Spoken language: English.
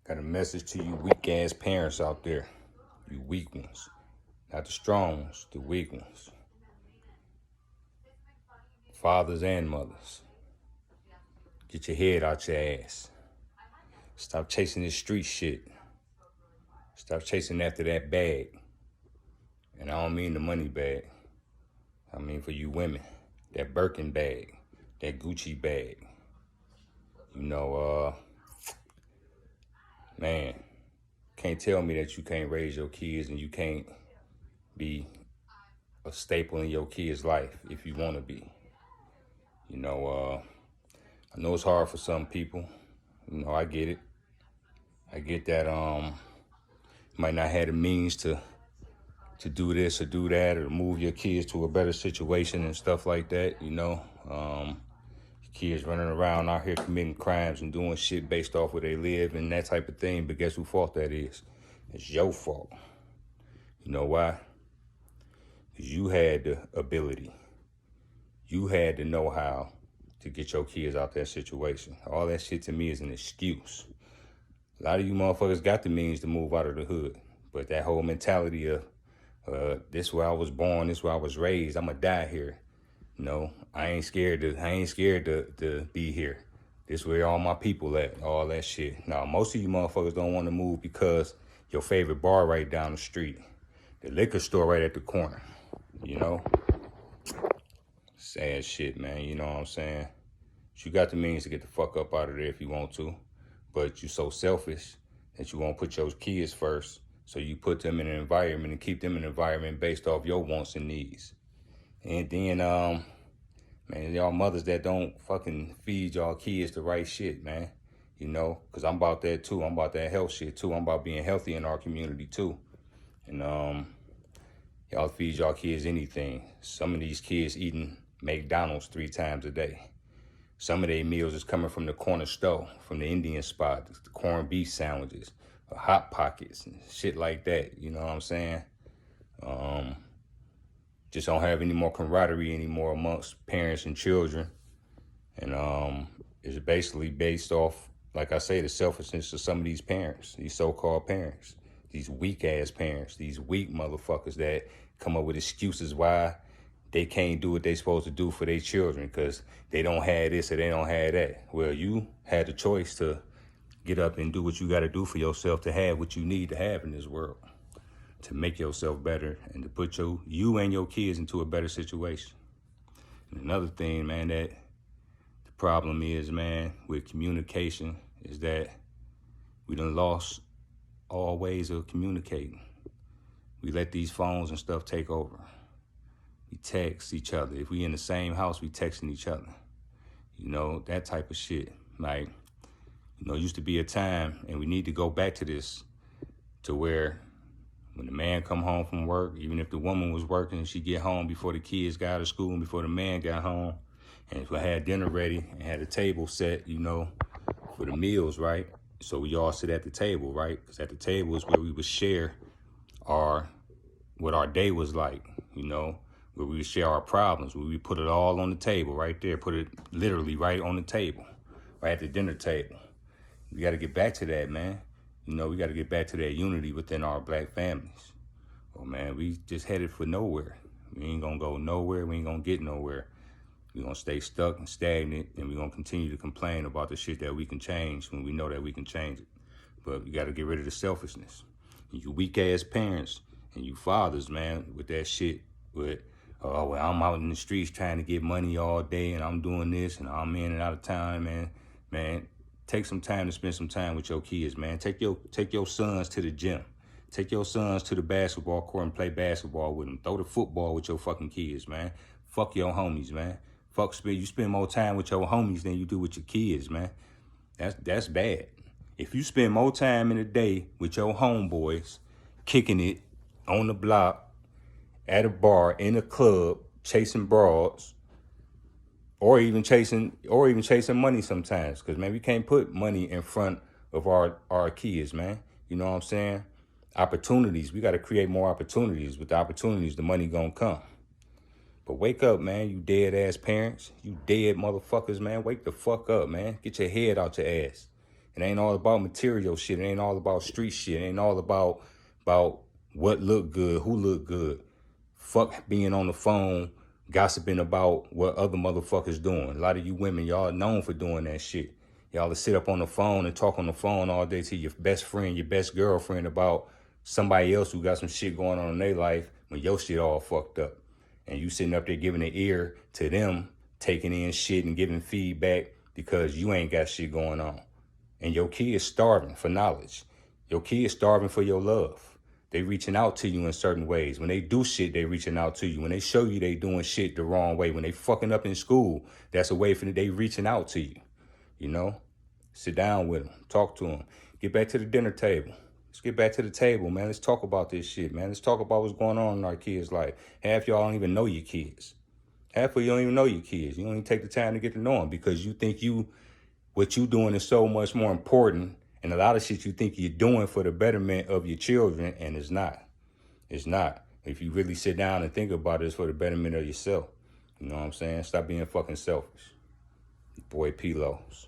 Got a message to you weak ass parents out there. You weak ones. Not the strong ones, the weak ones. Fathers and mothers. Get your head out your ass. Stop chasing this street shit. Stop chasing after that bag. And I don't mean the money bag. I mean for you women. That Birkin bag. That Gucci bag. Man, can't tell me that you can't raise your kids and you can't be a staple in your kid's life if you want to be. I know it's hard for some people. I get it. I get that you might not have the means to do this or do that or move your kids to a better situation and stuff like that, Kids running around out here committing crimes and doing shit based off where they live and that type of thing. But guess whose fault that is? It's your fault. You know why? Because you had the ability. You had the know-how to get your kids out that situation. All that shit to me is an excuse. A lot of you motherfuckers got the means to move out of the hood. But that whole mentality of, this where I was born, this where I was raised, I'ma die here. I ain't scared to be here. This where all my people at, all that shit. Now, most of you motherfuckers don't want to move because your favorite bar right down the street, the liquor store right at the corner, Sad shit, man, you know what I'm saying? You got the means to get the fuck up out of there if you want to, but you so selfish that you won't put your kids first, so you put them in an environment and keep them in an environment based off your wants and needs. And then, man, y'all mothers that don't fucking feed y'all kids the right shit, man. Because I'm about that too. I'm about that health shit too. I'm about being healthy in our community too. And y'all feed y'all kids anything. Some of these kids eating McDonald's 3 times a day. Some of their meals is coming from the corner store, from the Indian spot, the corned beef sandwiches, Hot Pockets, and shit like that. You know what I'm saying? Just don't have any more camaraderie anymore amongst parents and children. And it's basically based off, like I say, the selfishness of some of these parents, these so-called parents, these weak-ass parents, these weak motherfuckers that come up with excuses why they can't do what they supposed to do for their children because they don't have this or they don't have that. Well, you had the choice to get up and do what you got to do for yourself to have what you need to have in this world, to make yourself better and to put you and your kids into a better situation. And another thing, man, that the problem is, man, with communication is that we done lost all ways of communicating. We let these phones and stuff take over. We text each other. If we in the same house, we texting each other. That type of shit. Like, used to be a time, and we need to go back to this, to where when the man come home from work, even if the woman was working, she get home before the kids got out of school and before the man got home. And if we had dinner ready and had a table set, for the meals, right? So we all sit at the table, right? Because at the table is where we would share what our day was like, where we would share our problems, where we put it all on the table right there, put it literally right on the table, right at the dinner table. We got to get back to that, man. We got to get back to that unity within our black families. Oh, man, we just headed for nowhere. We ain't going to go nowhere. We ain't going to get nowhere. We're going to stay stuck and stagnant, and we're going to continue to complain about the shit that we can change when we know that we can change it. But we got to get rid of the selfishness. And you weak-ass parents and you fathers, man, with that shit, with, oh, well, I'm out in the streets trying to get money all day, and I'm doing this, and I'm in and out of town, man. Man, take some time to spend some time with your kids, man. Take your sons to the gym. Take your sons to the basketball court and play basketball with them. Throw the football with your fucking kids, man. Fuck your homies, man. You spend more time with your homies than you do with your kids, man. That's bad. If you spend more time in a day with your homeboys, kicking it on the block, at a bar, in a club, chasing broads, or even chasing money sometimes, because, man, we can't put money in front of our kids, man. You know what I'm saying? Opportunities. We got to create more opportunities. With the opportunities, the money gonna come. But wake up, man, you dead-ass parents. You dead motherfuckers, man. Wake the fuck up, man. Get your head out your ass. It ain't all about material shit. It ain't all about street shit. It ain't all about what look good, who look good. Fuck being on the phone, gossiping about what other motherfuckers doing. A lot of you women, y'all are known for doing that shit. Y'all to sit up on the phone and talk on the phone all day to your best friend, your best girlfriend about somebody else who got some shit going on in their life when your shit all fucked up. And you sitting up there giving an ear to them, taking in shit and giving feedback because you ain't got shit going on. And your kid's starving for knowledge. Your kid's starving for your love. They reaching out to you in certain ways. When they do shit, they reaching out to you. When they show you they doing shit the wrong way, when they fucking up in school, that's a way for them, they reaching out to you. You know? Sit down with them. Talk to them. Get back to the dinner table. Let's get back to the table, man. Let's talk about this shit, man. Let's talk about what's going on in our kids' life. Half y'all don't even know your kids. Half of you don't even know your kids. You don't even take the time to get to know them because you think what you doing is so much more important, and a lot of shit you think you're doing for the betterment of your children, and it's not. It's not. If you really sit down and think about it, it's for the betterment of yourself. You know what I'm saying? Stop being fucking selfish. Boy P-Los.